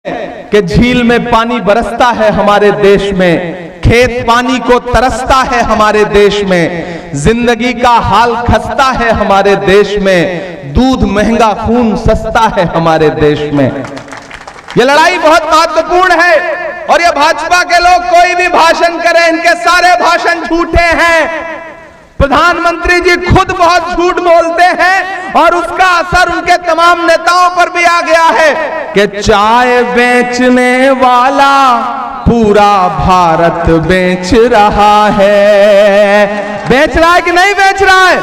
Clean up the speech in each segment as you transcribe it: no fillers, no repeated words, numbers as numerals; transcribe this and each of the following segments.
कि झील में पानी बरसता है हमारे देश में, खेत पानी को तरसता है हमारे देश में, जिंदगी का हाल खस्ता है हमारे देश में, दूध महंगा खून सस्ता है हमारे देश में। यह लड़ाई बहुत महत्वपूर्ण है और ये भाजपा के लोग कोई भी भाषण करें, इनके सारे भाषण झूठे हैं। प्रधानमंत्री जी खुद बहुत झूठ बोलते हैं और उसका असर उनके तमाम नेताओं पर भी आ गया है कि चाय बेचने वाला पूरा भारत बेच रहा है। बेच रहा है कि नहीं बेच रहा है?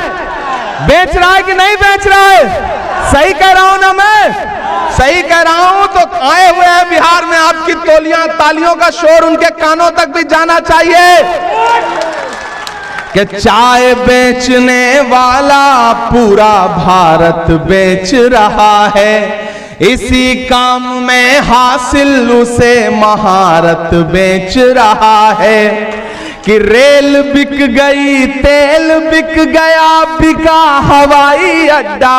बेच रहा है कि नहीं बेच रहा है? सही कह रहा हूं ना मैं? सही कह रहा हूं तो आए हुए हैं बिहार में, आपकी तोलियां तालियों का शोर उनके कानों तक भी जाना चाहिए कि चाय बेचने वाला पूरा भारत बेच रहा है, इसी काम में हासिल उसे महारत बेच रहा है कि रेल बिक गई, तेल बिक गया, बिका हवाई अड्डा।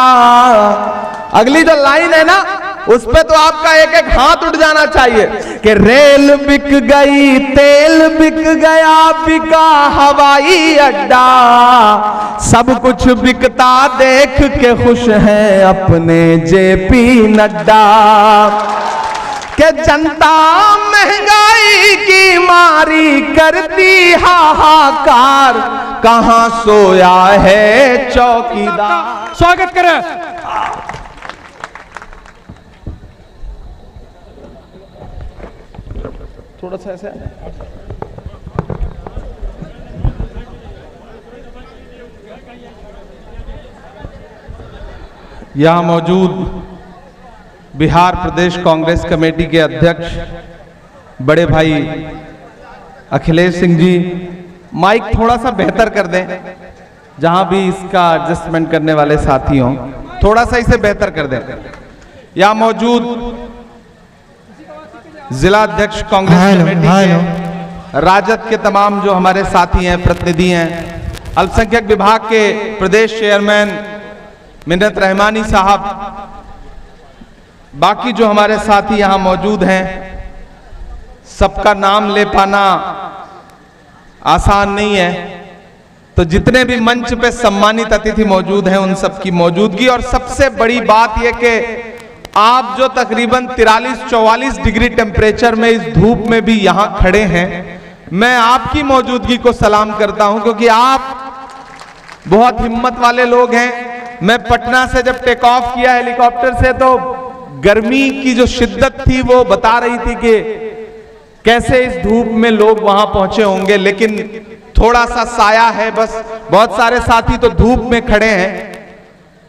अगली जो लाइन है ना उस पे तो आपका एक एक हाथ उठ जाना चाहिए कि रेल बिक गई, तेल बिक गया, बिका हवाई अड्डा, सब कुछ बिकता देख के खुश हैं अपने जेपी नड्डा। कि जनता महंगाई की मारी करती हाहाकार, कहां सोया है चौकीदार। स्वागत करें। थोड़ा सा ऐसे यहां मौजूद बिहार प्रदेश कांग्रेस कमेटी के अध्यक्ष बड़े भाई अखिलेश सिंह जी, माइक थोड़ा सा बेहतर कर दें, जहां भी इसका एडजस्टमेंट करने वाले साथी हों थोड़ा सा इसे बेहतर कर दें। यहां मौजूद जिला अध्यक्ष कांग्रेस कमेटी के, राजद के तमाम जो हमारे साथी हैं, प्रतिनिधि हैं, अल्पसंख्यक विभाग के प्रदेश चेयरमैन मिन्नत रहमानी साहब, बाकी जो हमारे साथी यहां मौजूद हैं, सबका नाम ले पाना आसान नहीं है, तो जितने भी मंच पे सम्मानित अतिथि मौजूद हैं उन सबकी मौजूदगी, और सबसे बड़ी बात यह कि आप जो तकरीबन 43-44 डिग्री टेम्परेचर में इस धूप में भी यहां खड़े हैं, मैं आपकी मौजूदगी को सलाम करता हूं क्योंकि आप बहुत हिम्मत वाले लोग हैं। मैं पटना से जब टेक ऑफ किया हेलीकॉप्टर से तो गर्मी की जो शिद्दत थी वो बता रही थी कि कैसे इस धूप में लोग वहां पहुंचे होंगे, लेकिन थोड़ा सा साया है बस, बहुत सारे साथी तो धूप में खड़े हैं।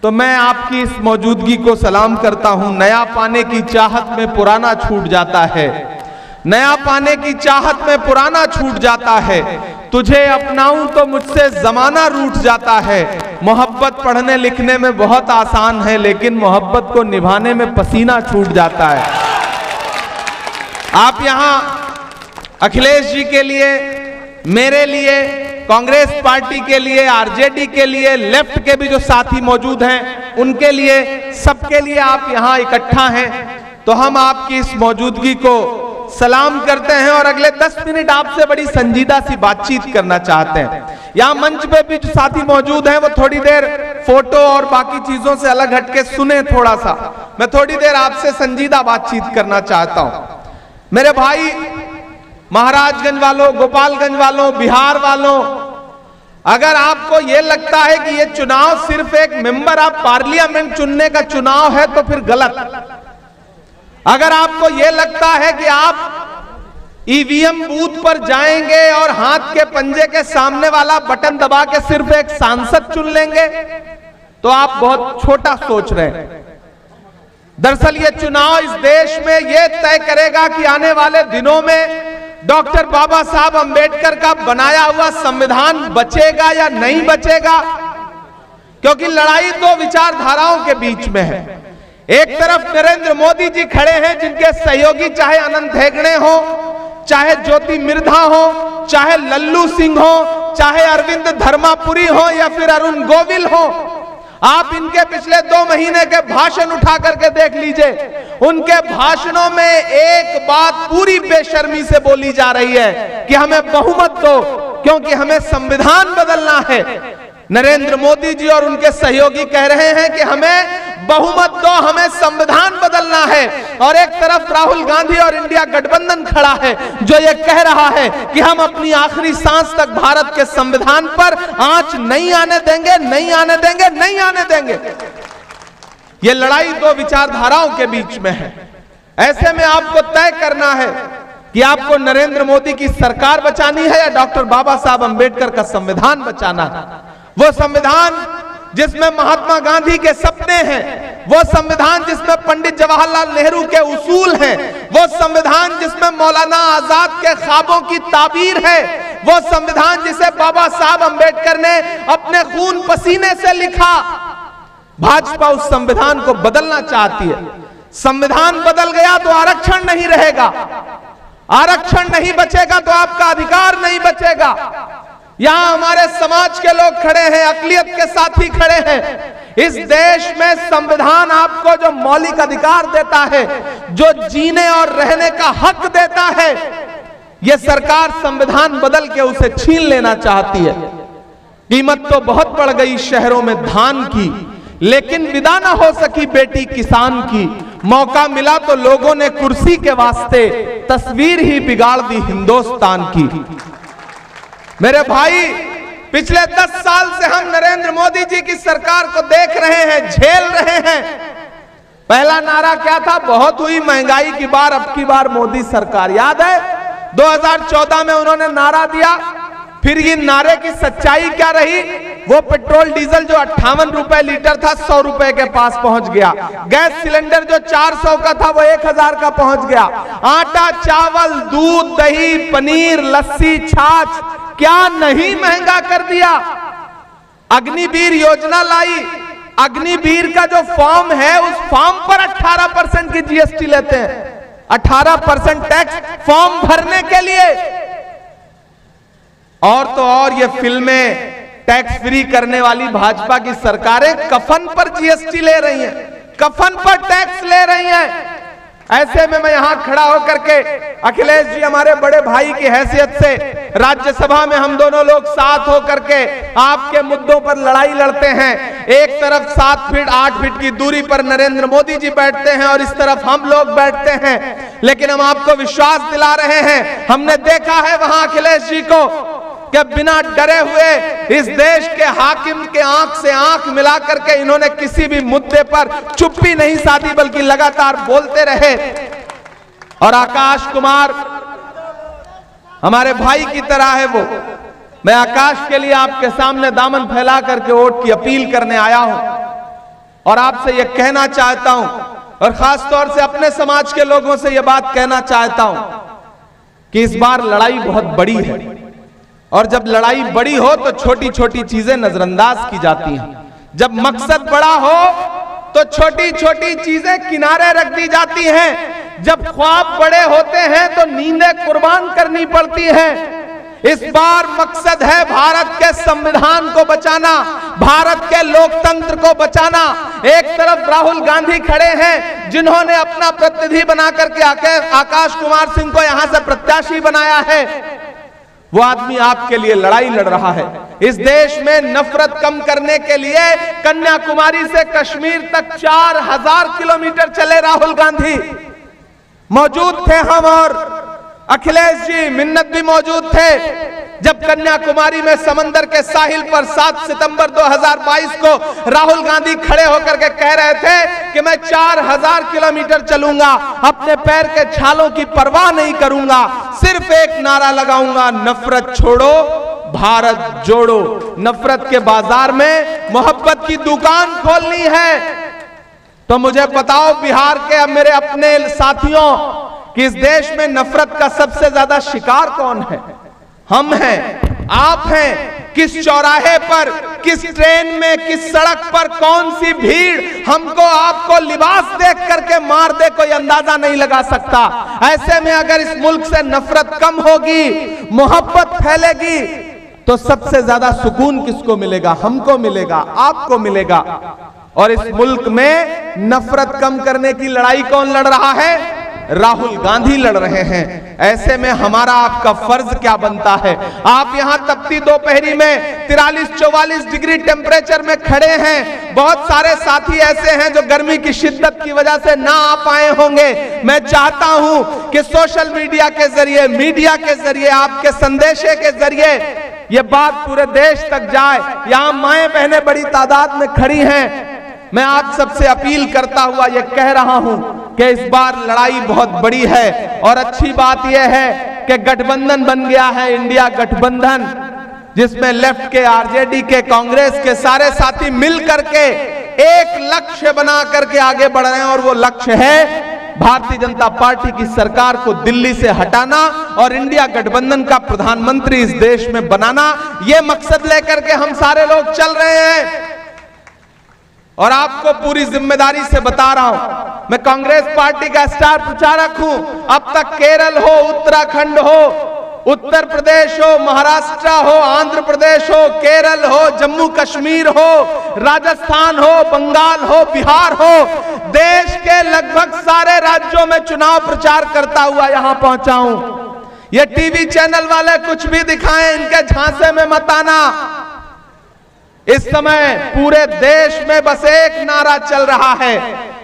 तो मैं आपकी इस मौजूदगी को सलाम करता हूं। नया पाने की चाहत में पुराना छूट जाता है, नया पाने की चाहत में पुराना छूट जाता है, तुझे अपनाऊं तो मुझसे जमाना रूठ जाता है। मोहब्बत पढ़ने लिखने में बहुत आसान है, लेकिन मोहब्बत को निभाने में पसीना छूट जाता है। आप यहां अखिलेश जी के लिए, मेरे लिए, कांग्रेस पार्टी के लिए, आरजेडी के लिए, लेफ्ट के भी जो साथी मौजूद हैं उनके लिए, सबके लिए आप यहां इकट्ठा हैं, तो हम आपकी इस मौजूदगी को सलाम करते हैं और अगले 10 मिनट आपसे बड़ी संजीदा सी बातचीत करना चाहते हैं। यहां मंच पे भी जो साथी मौजूद हैं वो थोड़ी देर फोटो और बाकी चीजों से अलग हटके सुने थोड़ा सा। मैं थोड़ी देर आपसे संजीदा बातचीत करना चाहता हूं। मेरे भाई महाराजगंज वालों, गोपालगंज वालों, बिहार वालों, अगर आपको यह लगता है कि यह चुनाव सिर्फ एक मेंबर ऑफ पार्लियामेंट चुनने का चुनाव है तो फिर गलत। अगर आपको यह लगता है कि आप ईवीएम बूथ पर जाएंगे और हाथ के पंजे के सामने वाला बटन दबा के सिर्फ एक सांसद चुन लेंगे तो आप बहुत छोटा सोच रहे हैं। दरअसल यह चुनाव इस देश में यह तय करेगा कि आने वाले दिनों में डॉक्टर बाबा साहब अंबेडकर का बनाया हुआ संविधान बचेगा या नहीं बचेगा, क्योंकि लड़ाई दो विचारधाराओं के बीच में है। एक तरफ नरेंद्र मोदी जी खड़े हैं जिनके सहयोगी चाहे अनंत हेगड़े हो, चाहे ज्योति मिर्धा हो, चाहे लल्लू सिंह हो, चाहे अरविंद धर्मापुरी हो या फिर अरुण गोविल हो, आप इनके पिछले 2 महीने के भाषण उठा करके देख लीजिए, उनके भाषणों में एक बात पूरी बेशर्मी से बोली जा रही है कि हमें बहुमत दो क्योंकि हमें संविधान बदलना है। नरेंद्र मोदी जी और उनके सहयोगी कह रहे हैं कि हमें बहुमत दो, हमें संविधान बदलना है, और एक तरफ राहुल गांधी और इंडिया गठबंधन खड़ा है जो ये कह रहा है कि हम अपनी आखिरी सांस तक भारत के संविधान पर आंच नहीं आने देंगे, नहीं आने देंगे, नहीं आने देंगे। ये लड़ाई 2 विचारधाराओं के बीच में है। ऐसे में आपको तय करना है कि आपको नरेंद्र मोदी की सरकार बचानी है या डॉक्टर बाबा साहब अंबेडकर का संविधान बचाना है। वो संविधान जिसमें महात्मा गांधी के सपने हैं, वो संविधान जिसमें पंडित जवाहरलाल नेहरू के उसूल हैं, वो संविधान जिसमें मौलाना आजाद के ख्वाबों की ताबीर है, वो संविधान जिसे बाबा साहब अंबेडकर ने अपने खून पसीने से लिखा। भाजपा उस संविधान को बदलना चाहती है। संविधान बदल गया तो आरक्षण नहीं रहेगा, आरक्षण नहीं बचेगा तो आपका अधिकार नहीं बचेगा। यहां हमारे समाज के लोग खड़े हैं, अकलियत के साथी खड़े हैं। इस देश में संविधान आपको जो मौलिक अधिकार देता है, जो जीने और रहने का हक देता है, यह सरकार संविधान बदल के उसे छीन लेना चाहती है। कीमत तो बहुत बढ़ गई शहरों में धान की, लेकिन विदा ना हो सकी बेटी किसान की। मौका मिला तो लोगों ने कुर्सी के वास्ते तस्वीर ही बिगाड़ दी हिंदुस्तान की। मेरे भाई, पिछले 10 साल से हम नरेंद्र मोदी जी की सरकार को देख रहे हैं, झेल रहे हैं। पहला नारा क्या था? बहुत हुई महंगाई की बार, अब की बार मोदी सरकार। याद है 2014 में उन्होंने नारा दिया। फिर ये नारे की सच्चाई क्या रही? वो पेट्रोल डीजल जो 58 रुपए लीटर था 100 रुपए के पास पहुंच गया। गैस सिलेंडर जो 400 का था वो 1000 का पहुंच गया। आटा, चावल, दूध, दही, पनीर, लस्सी, छाछ, क्या नहीं महंगा कर दिया। अग्निवीर योजना लाई। अग्निवीर का जो फॉर्म है, उस फॉर्म पर 18% की जीएसटी लेते हैं। 18% टैक्स फॉर्म भरने के लिए। और तो और ये फिल्में टैक्स फ्री करने वाली भाजपा की सरकारें कफन पर जीएसटी ले रही हैं, कफन पर टैक्स ले रही हैं। ऐसे में मैं यहां खड़ा होकर के अखिलेश जी हमारे बड़े भाई की हैसियत से राज्यसभा में हम दोनों लोग साथ होकर के आपके मुद्दों पर लड़ाई लड़ते हैं। एक तरफ 7 फीट 8 फीट की दूरी पर नरेंद्र मोदी जी बैठते हैं और इस तरफ हम लोग बैठते हैं, लेकिन हम आपको विश्वास दिला रहे हैं, हमने देखा है वहां अखिलेश जी को कि बिना डरे हुए इस देश के हाकिम के आंख से आंख मिलाकर के इन्होंने किसी भी मुद्दे पर चुप्पी नहीं साधी, बल्कि लगातार बोलते रहे। और आकाश कुमार हमारे भाई की तरह है वो। मैं आकाश के लिए आपके सामने दामन फैला करके वोट की अपील करने आया हूं और आपसे यह कहना चाहता हूं, और खास तौर से अपने समाज के लोगों से यह बात कहना चाहता हूं कि इस बार लड़ाई बहुत बड़ी है, और जब लड़ाई बड़ी हो तो छोटी छोटी चीजें नजरअंदाज की जाती हैं। जब मकसद बड़ा हो तो छोटी छोटी चीजें किनारे रख दी जाती हैं। जब ख्वाब बड़े होते हैं तो नींदें कुर्बान करनी पड़ती हैं। इस बार मकसद है भारत के संविधान को बचाना, भारत के लोकतंत्र को बचाना। एक तरफ राहुल गांधी खड़े हैं जिन्होंने अपना प्रतिनिधि बना करके आकाश कुमार सिंह को यहां से प्रत्याशी बनाया है। वो आदमी आपके लिए लड़ाई लड़ रहा है। इस देश में नफरत कम करने के लिए कन्याकुमारी से कश्मीर तक 4000 किलोमीटर चले राहुल गांधी। मौजूद थे हम और अखिलेश जी, मिन्नत भी मौजूद थे जब कन्याकुमारी में समंदर के साहिल पर 7 सितंबर 2022 को राहुल गांधी खड़े होकर के कह रहे थे कि मैं 4000 किलोमीटर चलूंगा, अपने पैर के छालों की परवाह नहीं करूंगा, सिर्फ एक नारा लगाऊंगा, नफरत छोड़ो भारत जोड़ो। नफरत के बाजार में मोहब्बत की दुकान खोलनी है। तो मुझे बताओ बिहार के मेरे अपने साथियों कि इस देश में नफरत का सबसे ज्यादा शिकार कौन है? हम हैं, आप हैं। किस चौराहे पर, किस ट्रेन में, किस सड़क पर कौन सी भीड़ हमको आपको लिबास देख करके मार दे, कोई अंदाजा नहीं लगा सकता। ऐसे में अगर इस मुल्क से नफरत कम होगी, मोहब्बत फैलेगी, तो सबसे ज्यादा सुकून किसको मिलेगा? हमको मिलेगा, आपको मिलेगा। और इस मुल्क में नफरत कम करने की लड़ाई कौन लड़ रहा है? राहुल गांधी लड़ रहे हैं। ऐसे में हमारा आपका फर्ज क्या बनता है? आप यहां तपती दोपहरी में 43-44 डिग्री टेम्परेचर में खड़े हैं। बहुत सारे साथी ऐसे हैं जो गर्मी की शिद्दत की वजह से ना आ पाए होंगे। मैं चाहता हूं कि सोशल मीडिया के जरिए, मीडिया के जरिए, आपके संदेशे के जरिए ये बात पूरे देश तक जाए। यहां माएं बहनें बड़ी तादाद में खड़ी हैं। मैं आप सबसे अपील करता हुआ यह कह रहा हूं कि इस बार लड़ाई बहुत बड़ी है। और अच्छी बात यह है कि गठबंधन बन गया है, इंडिया गठबंधन, जिसमें लेफ्ट के, आरजेडी के, कांग्रेस के सारे साथी मिल करके एक लक्ष्य बना करके आगे बढ़ रहे हैं। और वो लक्ष्य है भारतीय जनता पार्टी की सरकार को दिल्ली से हटाना और इंडिया गठबंधन का प्रधानमंत्री इस देश में बनाना। ये मकसद लेकर के हम सारे लोग चल रहे हैं। और आपको पूरी जिम्मेदारी से बता रहा हूं, मैं कांग्रेस पार्टी का स्टार प्रचारक हूं। अब तक केरल हो, उत्तराखंड हो, उत्तर प्रदेश हो, महाराष्ट्र हो, आंध्र प्रदेश हो, केरल हो, जम्मू कश्मीर हो, राजस्थान हो, बंगाल हो, बिहार हो, देश के लगभग सारे राज्यों में चुनाव प्रचार करता हुआ यहां पहुंचा हूं। ये टीवी चैनल वाले कुछ भी दिखाएं, इनके झांसे में मत आना। इस समय पूरे देश में बस एक नारा चल रहा है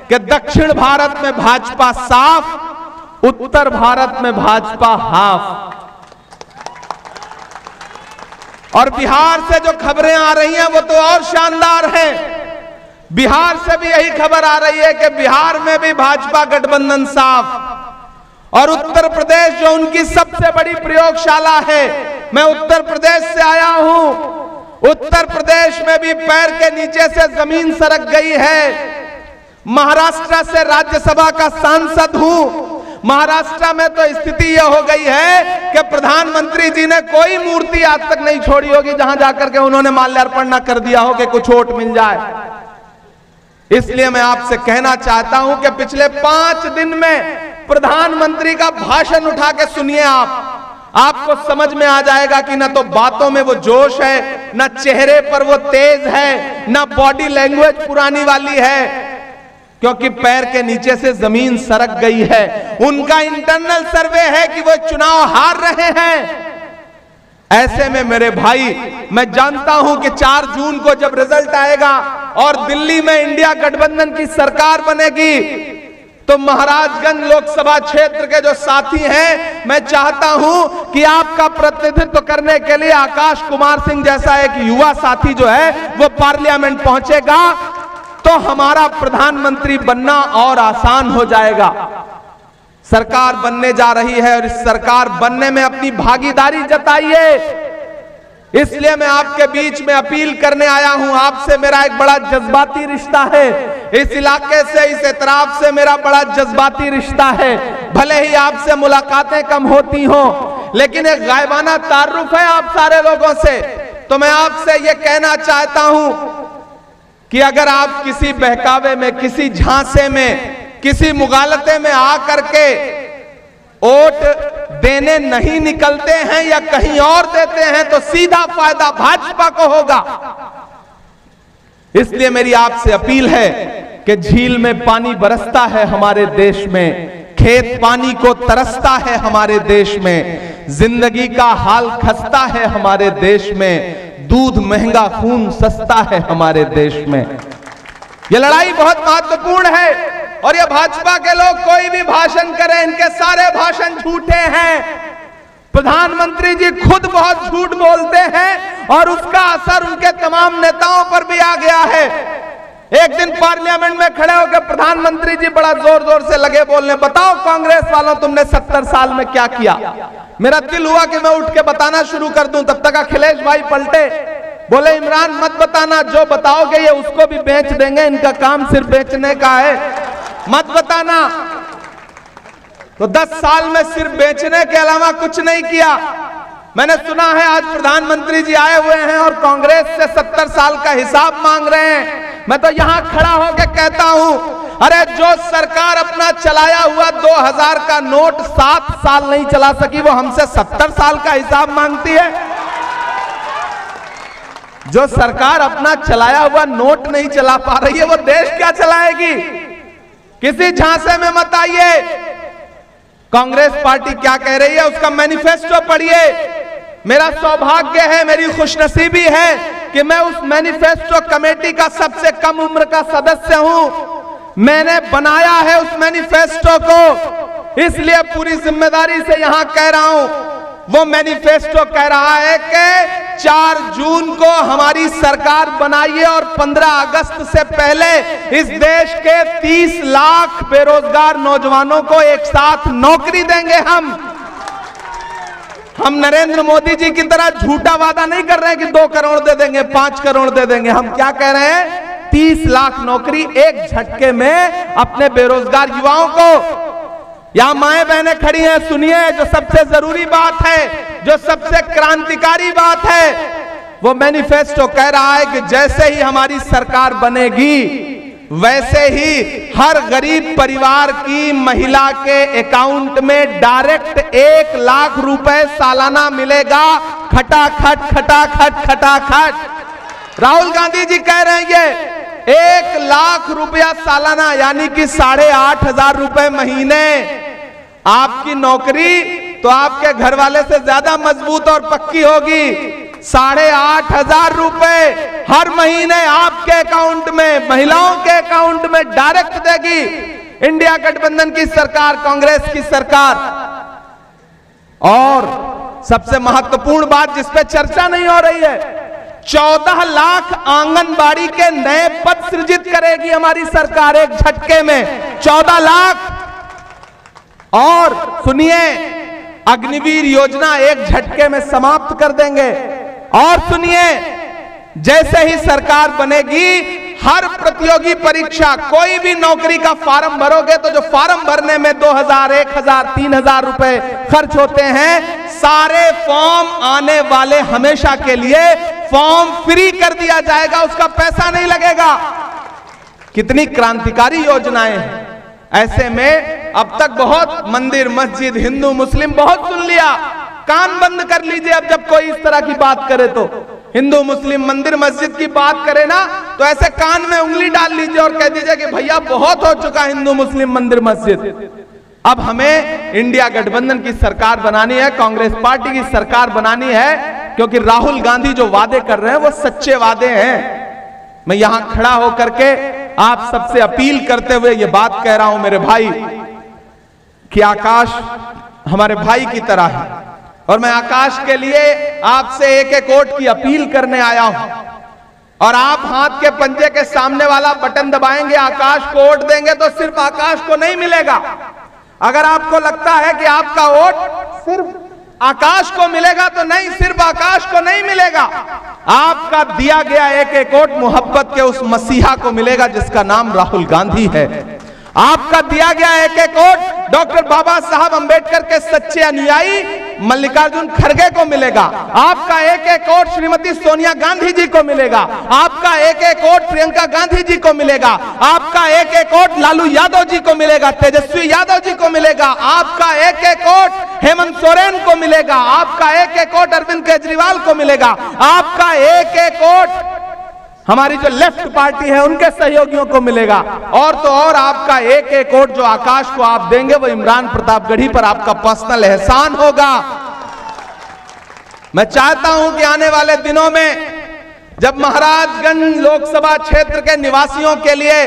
कि दक्षिण भारत में भाजपा साफ, उत्तर भारत में भाजपा हाफ। और बिहार से जो खबरें आ रही हैं वो तो और शानदार हैं। बिहार से भी यही खबर आ रही है कि बिहार में भी भाजपा गठबंधन साफ। और उत्तर प्रदेश जो उनकी सबसे बड़ी प्रयोगशाला है, मैं उत्तर प्रदेश से आया हूं। उत्तर प्रदेश में भी पैर के नीचे से जमीन सरक गई है। महाराष्ट्र से राज्यसभा का सांसद हूं। महाराष्ट्र में तो स्थिति यह हो गई है कि प्रधानमंत्री जी ने कोई मूर्ति आज तक नहीं छोड़ी होगी जहां जाकर के उन्होंने माल्यार्पण न कर दिया हो कि कुछ वोट मिल जाए। इसलिए मैं आपसे कहना चाहता हूं कि पिछले 5 दिन में प्रधानमंत्री का भाषण उठा के सुनिए आपको समझ में आ जाएगा कि ना तो बातों में वो जोश है, ना चेहरे पर वो तेज है, ना बॉडी लैंग्वेज पुरानी वाली है, क्योंकि पैर के नीचे से जमीन सरक गई है। उनका इंटरनल सर्वे है कि वो चुनाव हार रहे हैं। ऐसे में मेरे भाई, मैं जानता हूं कि 4 जून को जब रिजल्ट आएगा और दिल्ली में इंडिया गठबंधन की सरकार बनेगी, तो महाराजगंज लोकसभा क्षेत्र के जो साथी हैं, मैं चाहता हूं कि आपका प्रतिनिधित्व करने के लिए आकाश कुमार सिंह जैसा एक युवा साथी जो है वो पार्लियामेंट पहुंचेगा, तो हमारा प्रधानमंत्री बनना और आसान हो जाएगा। सरकार बनने जा रही है और इस सरकार बनने में अपनी भागीदारी जताइए। इसलिए मैं आपके बीच में अपील करने आया हूं। आपसे मेरा एक बड़ा जज्बाती रिश्ता है। इस इलाके से, इस एतराफ से मेरा बड़ा जज्बाती रिश्ता है। भले ही आपसे मुलाकातें कम होती हों, लेकिन एक गायबाना तारुफ है आप सारे लोगों से। तो मैं आपसे ये कहना चाहता हूं कि अगर आप किसी बहकावे में, किसी झांसे में, किसी मुगालते में आकर के वोट देने नहीं निकलते हैं या कहीं और देते हैं, तो सीधा फायदा भाजपा को होगा। इसलिए मेरी आपसे अपील है कि झील में पानी बरसता है हमारे देश में, खेत पानी को तरसता है हमारे देश में, जिंदगी का हाल खस्ता है हमारे देश में, दूध महंगा खून सस्ता है हमारे देश में। यह लड़ाई बहुत महत्वपूर्ण है। और ये भाजपा के लोग कोई भी भाषण करें, इनके सारे भाषण झूठे हैं। प्रधानमंत्री जी खुद बहुत झूठ बोलते हैं और उसका असर उनके तमाम नेताओं पर भी आ गया है। एक दिन पार्लियामेंट में खड़े होकर प्रधानमंत्री जी बड़ा जोर जोर से लगे बोलने, बताओ कांग्रेस वालों तुमने 70 साल में क्या किया। मेरा दिल हुआ कि मैं उठ के बताना शुरू कर दूं, तब तक अखिलेश भाई पलटे, बोले इमरान मत बताना, जो बताओगे ये उसको भी बेच देंगे, इनका काम सिर्फ बेचने का है, मत बताना। तो 10 साल में सिर्फ बेचने के अलावा कुछ नहीं किया। मैंने सुना है आज प्रधानमंत्री जी आए हुए हैं और कांग्रेस से 70 साल का हिसाब मांग रहे हैं। मैं तो यहां खड़ा होकर कहता हूं, अरे जो सरकार अपना चलाया हुआ 2000 का नोट 7 साल नहीं चला सकी, वो हमसे 70 साल का हिसाब मांगती है। जो सरकार अपना चलाया हुआ नोट नहीं चला पा रही है, वो देश क्या चलाएगी? किसी झांसे में मत आइए। कांग्रेस पार्टी क्या कह रही है उसका मैनिफेस्टो पढ़िए। मेरा सौभाग्य है, मेरी खुशनसीबी है कि मैं उस मैनिफेस्टो कमेटी का सबसे कम उम्र का सदस्य हूं। मैंने बनाया है उस मैनिफेस्टो को, इसलिए पूरी जिम्मेदारी से यहां कह रहा हूं। वो मैनिफेस्टो कह रहा है कि 4 जून को हमारी सरकार बनाइए और 15 अगस्त से पहले इस देश के 30 लाख बेरोजगार नौजवानों को एक साथ नौकरी देंगे। हम नरेंद्र मोदी जी की तरह झूठा वादा नहीं कर रहे हैं कि 2 करोड़ दे देंगे, 5 करोड़ दे देंगे। हम क्या कह रहे हैं? 30 लाख नौकरी एक झटके में अपने बेरोजगार युवाओं को। यहां माएं बहनें खड़ी हैं, सुनिए, जो सबसे जरूरी बात है, जो सबसे क्रांतिकारी बात है, वो मैनिफेस्टो कह रहा है कि जैसे ही हमारी सरकार बनेगी वैसे ही हर गरीब परिवार की महिला के अकाउंट में डायरेक्ट 1 लाख रुपए सालाना मिलेगा। खटाखट खटाखट खटाखट। राहुल गांधी जी कह रहे हैं ये 1 लाख रुपया सालाना, यानी कि 8,500 रुपए महीने। आपकी नौकरी तो आपके घर वाले से ज्यादा मजबूत और पक्की होगी। 8,500 रुपए हर महीने आपके अकाउंट में, महिलाओं के अकाउंट में डायरेक्ट देगी इंडिया गठबंधन की सरकार, कांग्रेस की सरकार। और सबसे महत्वपूर्ण बात जिस पे चर्चा नहीं हो रही है, 14 लाख आंगनबाड़ी के नए पद सृजित करेगी हमारी सरकार एक झटके में। 14 लाख। और सुनिए, अग्निवीर योजना एक झटके में समाप्त कर देंगे। और सुनिए, जैसे ही सरकार बनेगी, हर प्रतियोगी परीक्षा, कोई भी नौकरी का फॉर्म भरोगे तो जो फॉर्म भरने में 2,000, 1,000, 3,000 रुपए खर्च होते हैं, सारे फॉर्म आने वाले हमेशा के लिए फॉर्म फ्री कर दिया जाएगा, उसका पैसा नहीं लगेगा। कितनी क्रांतिकारी योजनाएं हैं। ऐसे में अब तक बहुत मंदिर मस्जिद हिंदू मुस्लिम बहुत सुन लिया, कान बंद कर लीजिए। अब जब कोई इस तरह की बात करे तो, हिंदू मुस्लिम मंदिर मस्जिद की बात करे ना, तो ऐसे कान में उंगली डाल लीजिए और कह दीजिए कि भैया बहुत हो चुका हिंदू मुस्लिम मंदिर मस्जिद। अब हमें इंडिया गठबंधन की सरकार बनानी है, कांग्रेस पार्टी की सरकार बनानी है, क्योंकि राहुल गांधी जो वादे कर रहे हैं वो सच्चे वादे हैं। मैं यहां खड़ा होकर के आप सबसे अपील करते हुए ये बात कह रहा हूं मेरे भाई, कि आकाश हमारे भाई की तरह है, और मैं आकाश के लिए आपसे एक वोट की अपील करने आया हूं। और आप हाथ के पंजे के सामने वाला बटन दबाएंगे, आकाश को वोट देंगे, तो सिर्फ आकाश को नहीं मिलेगा। अगर आपको लगता है कि आपका वोट सिर्फ आकाश को मिलेगा, तो नहीं, सिर्फ आकाश को नहीं मिलेगा। आपका दिया गया एक वोट मोहब्बत के उस मसीहा को मिलेगा जिसका नाम राहुल गांधी है। आपका दिया गया एक वोट डॉक्टर बाबा साहब अंबेडकर के सच्चे अनुयायी मल्लिकार्जुन खड़गे को मिलेगा। आपका एक वोट श्रीमती सोनिया गांधी जी को मिलेगा। आपका एक वोट प्रियंका गांधी जी को मिलेगा। आपका एक वोट लालू यादव जी को मिलेगा, तेजस्वी यादव जी को मिलेगा। आपका एक वोट हेमंत सोरेन को मिलेगा। आपका एक वोट अरविंद केजरीवाल को मिलेगा। आपका एक वोट हमारी जो लेफ्ट पार्टी है उनके सहयोगियों को मिलेगा। और तो और आपका एक वोट जो आकाश को आप देंगे वो इमरान प्रतापगढ़ी पर आपका पर्सनल एहसान होगा। मैं चाहता हूं कि आने वाले दिनों में जब महाराजगंज लोकसभा क्षेत्र के निवासियों के लिए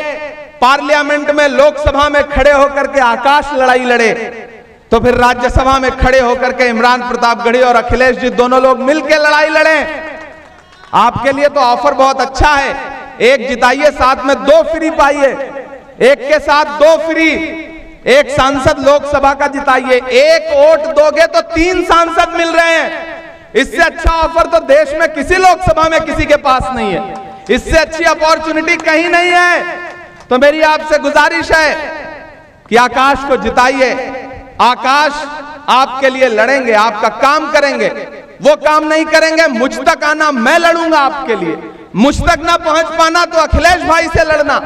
पार्लियामेंट में, लोकसभा में खड़े होकर के आकाश लड़ाई लड़े, तो फिर राज्यसभा में खड़े होकर के इमरान प्रतापगढ़ी और अखिलेश जी दोनों लोग मिलकर लड़ाई लड़े। आपके लिए तो ऑफर बहुत अच्छा है, एक जिताइए साथ में 2 फ्री पाइए, एक के साथ 2 फ्री, एक सांसद लोकसभा का जिताइए, एक वोट दोगे तो 3 सांसद मिल रहे हैं। इससे अच्छा ऑफर तो देश में किसी लोकसभा में किसी के पास नहीं है, इससे अच्छी अपॉर्चुनिटी कहीं नहीं है। तो मेरी आपसे गुजारिश है कि आकाश को जिताइए। आकाश आपके लिए लड़ेंगे, आपका काम करेंगे। वो काम नहीं करेंगे मुझ तक आना, मैं लड़ूंगा आपके लिए। मुझ तक ना पहुंच पाना तो अखिलेश भाई से लड़ना।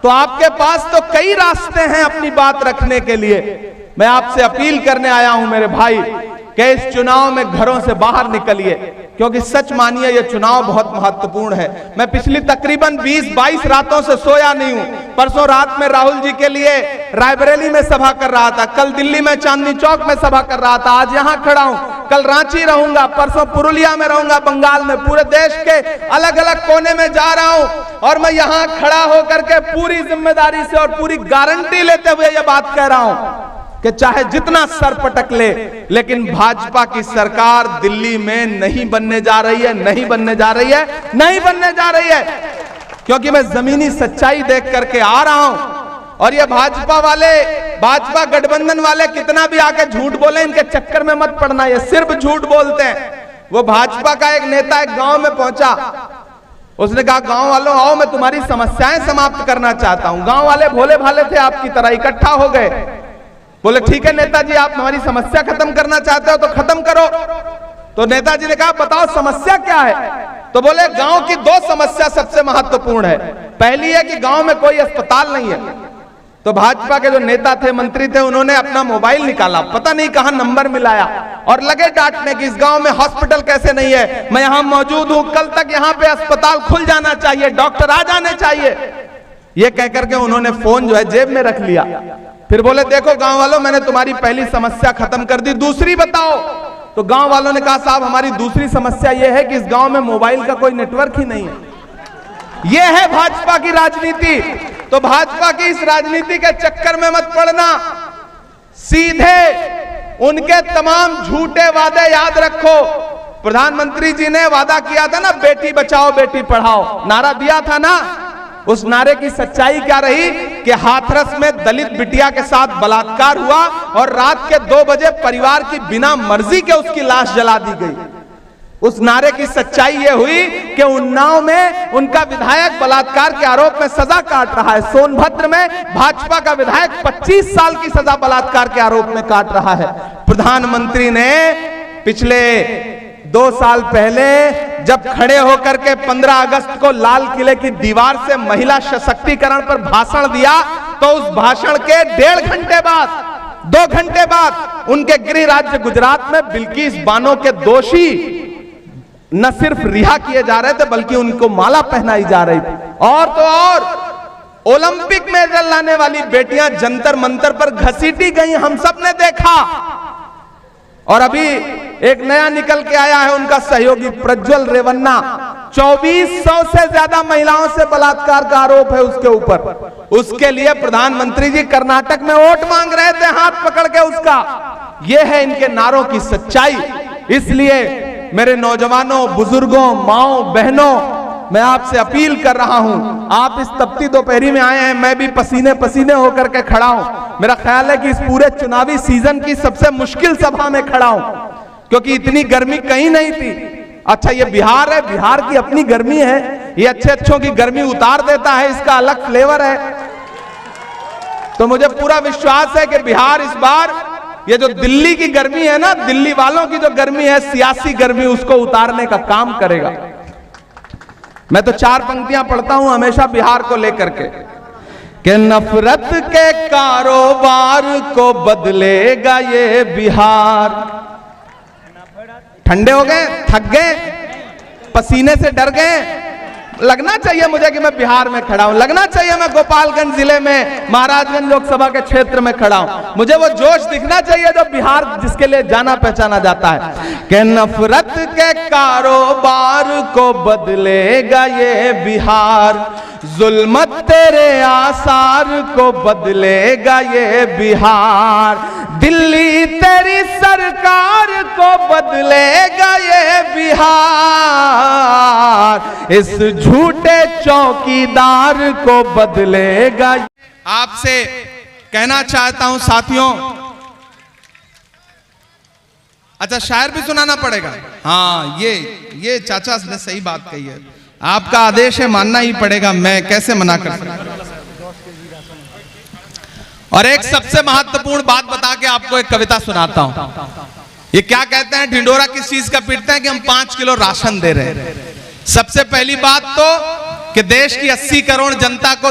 तो आपके पास तो कई रास्ते हैं अपनी बात रखने के लिए। मैं आपसे अपील करने आया हूं मेरे भाई कि इस चुनाव में घरों से बाहर निकलिए, क्योंकि सच मानिए यह चुनाव बहुत महत्वपूर्ण है। मैं पिछली तकरीबन 20-22 रातों से सोया नहीं हूं। परसों रात में राहुल जी के लिए रायबरेली में सभा कर रहा था, कल दिल्ली में चांदनी चौक में सभा कर रहा था, आज यहां खड़ा हूं, कल रांची रहूंगा, परसों पुरुलिया में रहूंगा, बंगाल में, पूरे देश के अलग अलग कोने में जा रहा हूं। और मैं यहां खड़ा होकर के पूरी जिम्मेदारी से और पूरी गारंटी लेते हुए यह बात कह रहा हूं कि चाहे जितना सर पटक ले, लेकिन भाजपा की सरकार दिल्ली में नहीं बनने जा रही है, नहीं बनने जा रही है, नहीं बनने जा रही है। क्योंकि मैं जमीनी सच्चाई देख करके आ रहा हूं। और ये भाजपा वाले, भाजपा गठबंधन वाले कितना भी आके झूठ बोले, इनके चक्कर में मत पड़ना, ये सिर्फ झूठ बोलते हैं। वो भाजपा का एक नेता एक गांव में पहुंचा, उसने कहा गांव वालों आओ, मैं तुम्हारी समस्याएं समाप्त करना चाहता हूं। गांव वाले भोले भाले थे, आपकी तरह इकट्ठा हो गए, बोले ठीक है नेताजी, आप हमारी समस्या खत्म करना चाहते हो तो खत्म करो। तो नेताजी ने कहा बताओ समस्या क्या है? तो बोले गांव की 2 समस्या सबसे महत्वपूर्ण है। पहली है कि गांव में कोई अस्पताल नहीं है। तो भाजपा के जो नेता थे, मंत्री थे, उन्होंने अपना मोबाइल निकाला, पता नहीं कहां नंबर मिलाया और लगे डांटने कि इस गांव में हॉस्पिटल कैसे नहीं है, मैं यहां मौजूद हूं, कल तक यहां पे अस्पताल खुल जाना चाहिए, डॉक्टर आ जाने चाहिए। ये कहकर के उन्होंने फोन जो है जेब में रख लिया। फिर बोले देखो गांव वालों, मैंने तुम्हारी पहली समस्या खत्म कर दी, दूसरी बताओ। तो गांव वालों ने कहा साहब हमारी दूसरी समस्या यह है कि इस गांव में मोबाइल का कोई नेटवर्क ही नहीं है। यह है भाजपा की राजनीति। तो भाजपा की इस राजनीति के चक्कर में मत पड़ना, सीधे उनके तमाम झूठे वादे याद रखो। प्रधानमंत्री जी ने वादा किया था ना, बेटी बचाओ बेटी पढ़ाओ, नारा दिया था ना, उस नारे की सच्चाई क्या रही कि हाथरस में दलित बिटिया के साथ बलात्कार हुआ और रात के 2 बजे परिवार की बिना मर्जी के उसकी लाश जला दी गई। उस नारे की सच्चाई यह हुई कि उन्नाव में उनका विधायक बलात्कार के आरोप में सजा काट रहा है। सोनभद्र में भाजपा का विधायक 25 साल की सजा बलात्कार के आरोप में काट रहा है। प्रधानमंत्री ने पिछले 2 साल पहले जब खड़े होकर के 15 अगस्त को लाल किले की दीवार से महिला सशक्तिकरण पर भाषण दिया, तो उस भाषण के 1.5 घंटे बाद, 2 घंटे बाद उनके गृह राज्य गुजरात में बिल्किस बानो के दोषी न सिर्फ रिहा किए जा रहे थे बल्कि उनको माला पहनाई जा रही थी। और तो और ओलंपिक मेडल लाने वाली बेटियां जंतर मंतर पर घसीटी गई, हम सब ने देखा। और अभी एक नया निकल के आया है उनका सहयोगी प्रज्वल रेवन्ना, 2400 से ज्यादा महिलाओं से बलात्कार का आरोप है उसके ऊपर। उसके लिए प्रधानमंत्री जी कर्नाटक में वोट मांग रहे थे हाथ पकड़ के उसका। यह है इनके नारों की सच्चाई। इसलिए मेरे नौजवानों, बुजुर्गों, माओ, बहनों, मैं आपसे अपील कर रहा हूं, आप इस तपती दोपहरी में आए हैं, मैं भी पसीने पसीने होकर के खड़ा हूं। मेरा ख्याल है कि इस पूरे चुनावी सीजन की सबसे मुश्किल सभा में खड़ा हूं, क्योंकि इतनी गर्मी कहीं नहीं थी। अच्छा ये बिहार है, बिहार की अपनी गर्मी है, ये अच्छे अच्छों की गर्मी उतार देता है, इसका अलग फ्लेवर है। तो मुझे पूरा विश्वास है कि बिहार इस बार ये जो दिल्ली की गर्मी है ना, दिल्ली वालों की जो गर्मी है, सियासी गर्मी, उसको उतारने का काम करेगा। मैं तो 4 पंक्तियां पढ़ता हूं हमेशा बिहार को लेकर के कि नफरत के कारोबार को बदलेगा ये बिहार। ठंडे हो गए, थक गए, पसीने से डर गए, लगना चाहिए मुझे कि मैं बिहार में खड़ा हूं, लगना चाहिए मैं गोपालगंज जिले में महाराजगंज लोकसभा के क्षेत्र में खड़ा हूं। मुझे वो जोश दिखना चाहिए जो बिहार जिसके लिए जाना पहचाना जाता है कि नफरत के कारोबार को बदलेगा ये बिहार, जुल्मत तेरे आसार को बदलेगा ये बिहार, दिल्ली तेरी सरकार को बदलेगा ये बिहार, इस झूठे चौकीदार को बदलेगा। आपसे कहना चाहता हूं साथियों, अच्छा शायर भी सुनाना पड़ेगा। हाँ ये चाचा ने सही बात कही है, आपका आदेश है मानना ही पड़ेगा, मैं कैसे मना कर सकता। और एक सबसे महत्वपूर्ण बात बता के आपको एक कविता सुनाता हूं। ये क्या कहते हैं, ढिंडोरा किस चीज का पीटते हैं कि हम 5 किलो राशन दे रहे हैं। सबसे पहली बात तो कि देश की 80 करोड़ जनता को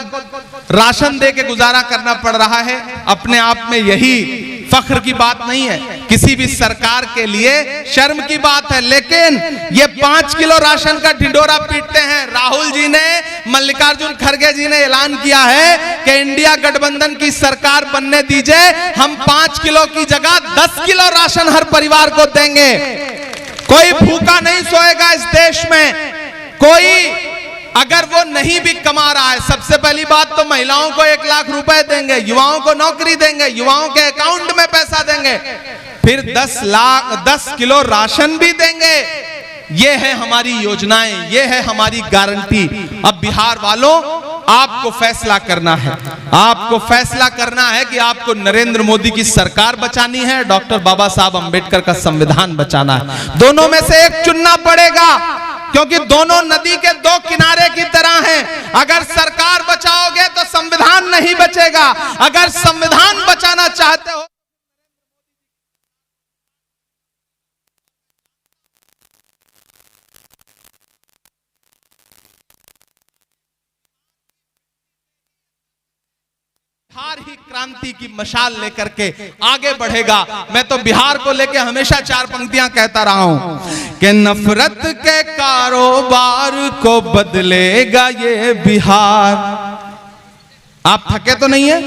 राशन दे के गुजारा करना पड़ रहा है, अपने आप में यही फख्र की बात नहीं है, किसी भी सरकार के लिए शर्म की बात है। लेकिन ये 5 किलो राशन का ढिंडोरा पीटते हैं। राहुल जी ने, मल्लिकार्जुन खड़गे जी ने ऐलान किया है कि इंडिया गठबंधन की सरकार बनने दीजिए, हम 5 किलो की जगह 10 किलो राशन हर परिवार को देंगे। कोई भूखा नहीं सोएगा इस देश में। कोई अगर वो नहीं भी कमा रहा है, सबसे पहली बात तो महिलाओं को 1 लाख रुपए देंगे, युवाओं को नौकरी देंगे, युवाओं के अकाउंट में पैसा देंगे, फिर 10 किलो राशन भी देंगे। ये है हमारी योजनाएं, ये है हमारी गारंटी। अब बिहार वालों, आपको फैसला करना है, आपको फैसला करना है कि आपको नरेंद्र मोदी की सरकार बचानी है, डॉक्टर बाबा साहब अंबेडकर का संविधान बचाना है। दोनों में से एक चुनना पड़ेगा, क्योंकि दोनों नदी के 2 किनारे की तरह हैं। अगर सरकार बचाओगे तो संविधान नहीं बचेगा। अगर संविधान बचाना चाहते हो, बिहार ही क्रांति की मशाल लेकर के आगे बढ़ेगा। मैं तो बिहार को लेके हमेशा 4 पंक्तियां कहता रहा हूं कि नफरत के कारोबार को बदलेगा ये बिहार। आप थके तो नहीं है?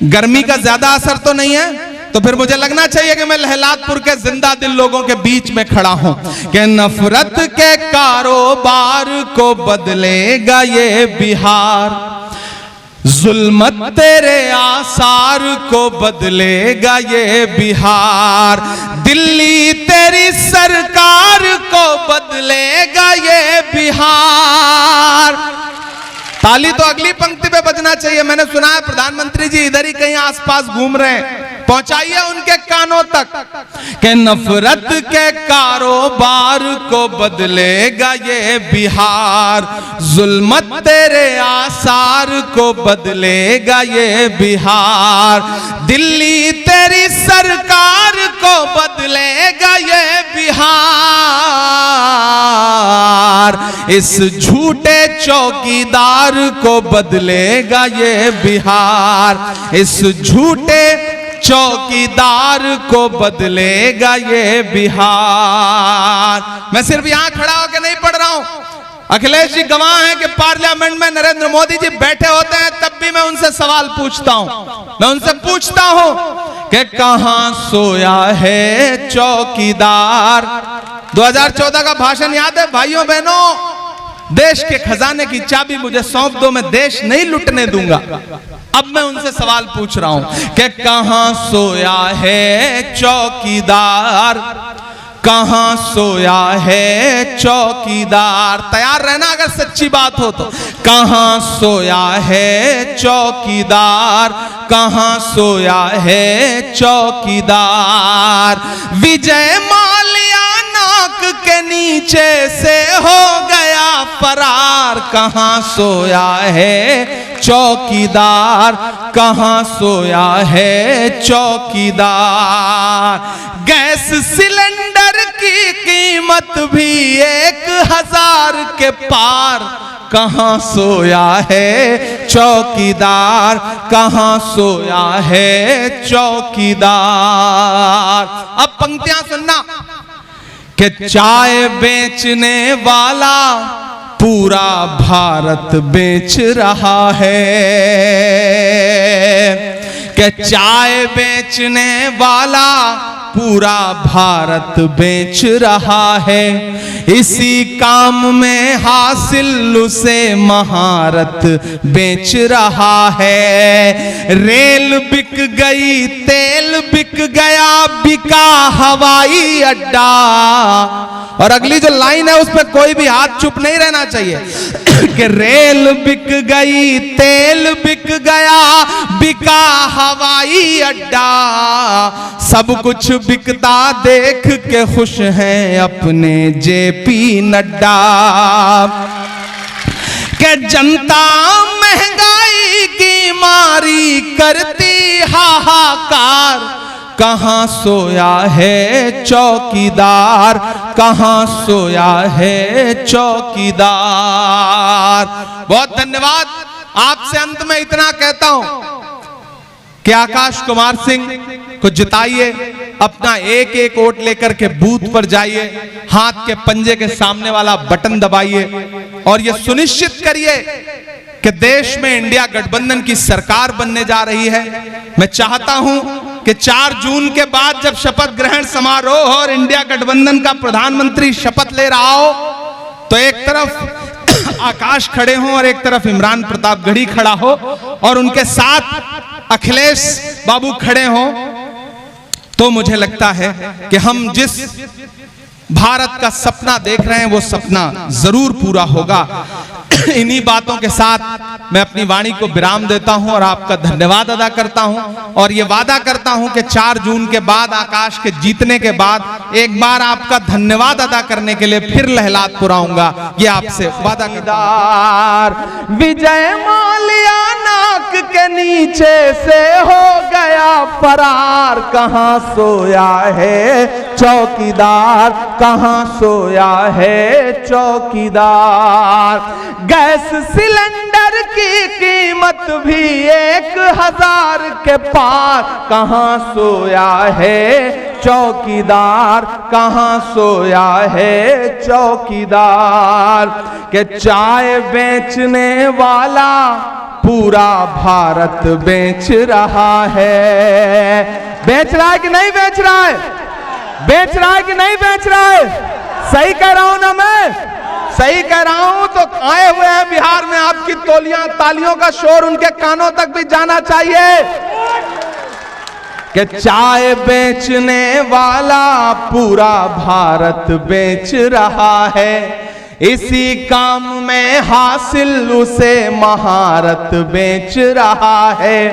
गर्मी का ज्यादा असर तो नहीं है? तो फिर मुझे लगना चाहिए कि मैं लहलादपुर के जिंदा दिल लोगों के बीच में खड़ा हूं कि नफरत के कारोबार को बदलेगा ये बिहार, जुल्मत तेरे आसार को बदलेगा ये बिहार, दिल्ली तेरी सरकार को बदलेगा ये बिहार। ताली तो अगली पंक्ति पे बजना चाहिए। मैंने सुना है प्रधानमंत्री जी इधर ही कहीं आसपास घूम रहे हैं, पहुंचाइए उनके कानों तक कि नफरत के कारोबार को बदलेगा ये बिहार, जुल्मत तेरे आसार को बदलेगा ये बिहार, दिल्ली तेरी सरकार को बदलेगा ये बिहार, इस झूठे चौकीदार को बदलेगा ये बिहार, इस झूठे चौकीदार को बदलेगा ये बिहार। मैं सिर्फ यहां खड़ा होकर नहीं पढ़ रहा हूं, अखिलेश जी गवाह हैं कि पार्लियामेंट में नरेंद्र मोदी जी बैठे होते हैं, तब भी मैं उनसे सवाल पूछता हूं। मैं उनसे पूछता हूं कि कहां सोया है चौकीदार। 2014 का भाषण याद है भाइयों बहनों? देश के खजाने की चाबी मुझे सौंप दो, मैं देश नहीं लुटने दूंगा। अब मैं उनसे सवाल पूछ रहा हूं कि कहां सोया है चौकीदार, कहां सोया है चौकीदार। तैयार रहना अगर सच्ची बात हो तो। कहां सोया है चौकीदार, कहां सोया है चौकीदार, विजय माल्या नाक के नीचे से हो गया फरार, कहां सोया है चौकीदार, कहां सोया है चौकीदार। गैस सिलेंडर की कीमत भी 1000 के पार, कहां सोया है चौकीदार, कहां सोया है चौकीदार। अब पंक्तियां सुनना कि चाय बेचने वाला पूरा भारत बेच रहा है, कि चाय बेचने वाला पूरा भारत बेच रहा है, इसी काम में हासिल उसे महारत बेच रहा है। रेल बिक गई, तेल बिक गया, बिका हवाई अड्डा। और अगली जो लाइन है उस पर कोई भी हाथ चुप नहीं रहना चाहिए कि रेल बिक गई, तेल बिक गया, बिका हवाई अड्डा, सब कुछ बिकता देख के खुश हैं अपने जेपी नड्डा। के जनता महंगाई की मारी करती हाहाकार, कहां सोया है चौकीदार, कहां सोया है चौकीदार। बहुत धन्यवाद। आपसे अंत में इतना कहता हूं कि आकाश कुमार सिंह को जिताइए, अपना एक एक वोट लेकर के बूथ पर जाइए, हाथ के पंजे के सामने वाला बटन दबाइए और यह सुनिश्चित करिए कि देश में इंडिया गठबंधन की सरकार बनने जा रही है। मैं चाहता हूं कि 4 जून के बाद जब शपथ ग्रहण समारोह और इंडिया गठबंधन का प्रधानमंत्री शपथ ले रहा हो तो एक तरफ आकाश खड़े हों और एक तरफ इमरान प्रतापगढ़ी खड़ा हो और उनके साथ अखिलेश बाबू खड़े हों, तो मुझे लगता है कि हम जिस भारत का सपना देख रहे हैं वो सपना जरूर पूरा होगा। इन्हीं बातों के साथ मैं अपनी वाणी को विराम देता हूं और आपका धन्यवाद अदा करता हूं और ये वादा करता हूं कि 4 जून के बाद, आकाश के जीतने के बाद एक बार आपका धन्यवाद अदा करने के लिए फिर लहलादपुर आऊंगा, ये आपसे वादा करता। विजय माल्या नाक के नीचे से हो गया फरार, कहां सोया है चौकीदार, कहां सोया है चौकीदार। गैस सिलेंडर की कीमत भी 1000 के पार, कहां सोया है चौकीदार, कहां सोया है चौकीदार। के चाय बेचने वाला पूरा भारत बेच रहा है। बेच रहा है कि नहीं बेच रहा है? बेच रहा है कि नहीं बेच रहा है? सही कह रहा हूं ना मैं? सही कह रहा हूं तो आए हुए हैं बिहार में, आपकी तोलियां तालियों का शोर उनके कानों तक भी जाना चाहिए कि चाय बेचने वाला पूरा भारत बेच रहा है। इसी काम में हासिल उसे महारत बेच रहा है।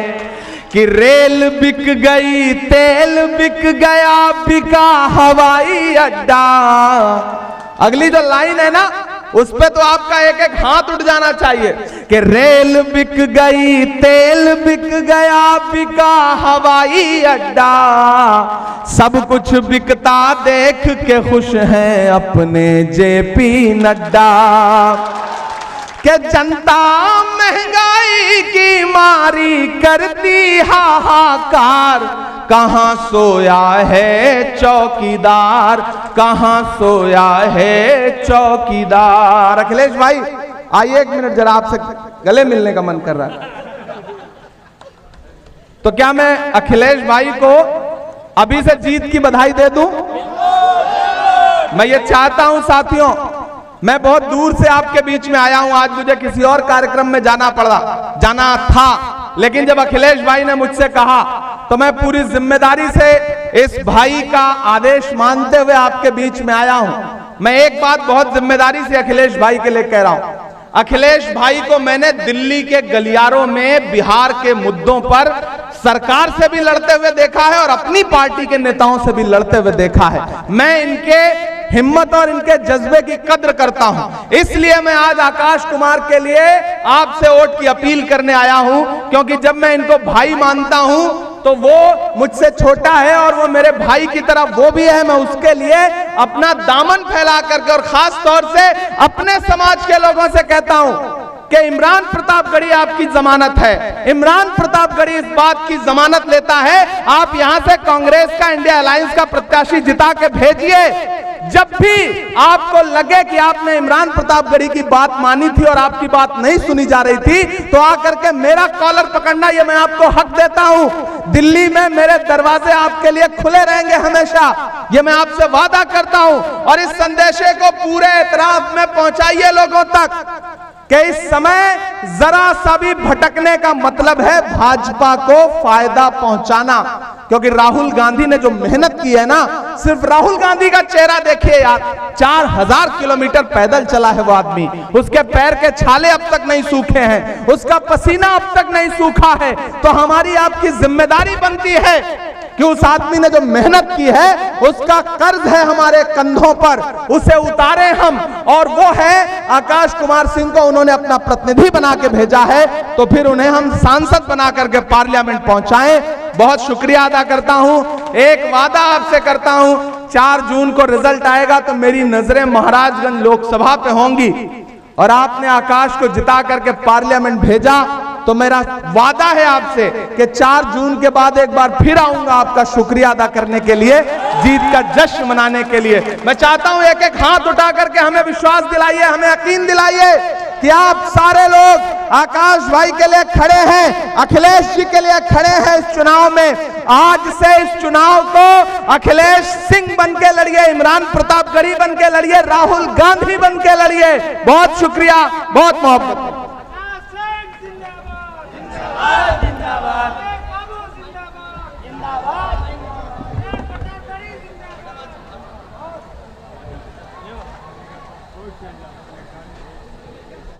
कि रेल बिक गई, तेल बिक गया, बिका हवाई अड्डा। अगली जो लाइन है ना उस पे तो आपका एक एक हाथ उठ जाना चाहिए कि रेल बिक गई, तेल बिक गया, बिका हवाई अड्डा। सब कुछ बिकता देख के खुश हैं अपने जेपी नड्डा। कि जनता महंगाई की मारी करती हाहाकार, कहां सोया है चौकीदार, कहां सोया है चौकीदार। अखिलेश भाई आइए 1 मिनट, जरा आपसे गले मिलने का मन कर रहा है। तो क्या मैं अखिलेश भाई को अभी से जीत की बधाई दे दूं? मैं ये चाहता हूं साथियों, मैं बहुत दूर से आपके बीच में आया हूं, आज मुझे किसी और कार्यक्रम में जाना था, लेकिन जब अखिलेश भाई ने मुझसे कहा तो मैं पूरी जिम्मेदारी से इस भाई का आदेश मानते हुए आपके बीच में आया हूं। मैं एक बात बहुत जिम्मेदारी से अखिलेश भाई के लिए कह रहा हूं। अखिलेश भाई को मैंने दिल्ली के गलियारों में बिहार के मुद्दों पर सरकार से भी लड़ते हुए देखा है और अपनी पार्टी के नेताओं से भी लड़ते हुए देखा है। मैं इनके हिम्मत और इनके जज्बे की कद्र करता हूं, इसलिए मैं आज आकाश कुमार के लिए आपसे वोट की अपील करने आया हूं, क्योंकि जब मैं इनको भाई मानता हूं तो वो मुझसे छोटा है और वो मेरे भाई की तरह वो भी है। मैं उसके लिए अपना दामन फैला करके और खास तौर से अपने समाज के लोगों से कहता हूं कि इमरान प्रतापगढ़ी आपकी जमानत है। इमरान प्रतापगढ़ी इस बात की जमानत लेता है, आप यहां से कांग्रेस का, इंडिया अलायंस का प्रत्याशी जिता के भेजिए। जब भी आपको लगे कि आपने इमरान प्रतापगढ़ी की बात मानी थी और आपकी बात नहीं सुनी जा रही थी, तो आकर के मेरा कॉलर पकड़ना, ये मैं आपको हक देता हूं। दिल्ली में मेरे दरवाजे आपके लिए खुले रहेंगे हमेशा, ये मैं आपसे वादा करता हूं। और इस संदेशे को पूरे एतराफ में पहुंचाइए लोगों तक कि इस समय जरा सा भी भटकने का मतलब है भाजपा को फायदा पहुंचाना। क्योंकि राहुल गांधी ने जो मेहनत की है ना, सिर्फ राहुल गांधी का चेहरा देखिए यार, 4000 किलोमीटर पैदल चला है वो आदमी, उसके पैर के छाले अब तक नहीं सूखे हैं, उसका पसीना अब तक नहीं सूखा है। तो हमारी आपकी जिम्मेदारी बनती है कि उस आदमी ने जो मेहनत की है उसका कर्ज है हमारे कंधों पर, उसे उतारे हम। और वो है आकाश कुमार सिंह को उन्होंने अपना प्रतिनिधि बना के भेजा है, तो फिर उन्हें हम सांसद बना करके पार्लियामेंट पहुंचाएं। बहुत शुक्रिया अदा करता हूं। एक वादा आपसे करता हूं, 4 जून को रिजल्ट आएगा तो मेरी नजरें महाराजगंज लोकसभा पे होंगी और आपने आकाश को जिता करके पार्लियामेंट भेजा तो मेरा वादा है आपसे कि 4 जून के बाद एक बार फिर आऊंगा आपका शुक्रिया अदा करने के लिए, जीत का जश्न मनाने के लिए। मैं चाहता हूं एक एक हाथ उठा करके हमें विश्वास दिलाइए, हमें यकीन दिलाइए कि आप सारे लोग आकाश भाई के लिए खड़े हैं, अखिलेश जी के लिए खड़े हैं इस चुनाव में। आज से इस चुनाव को अखिलेश सिंह बन के लड़िए, इमरान प्रतापगढ़ी बन के लड़िए, राहुल गांधी बन के लड़िए। बहुत शुक्रिया, बहुत मोहब्बत।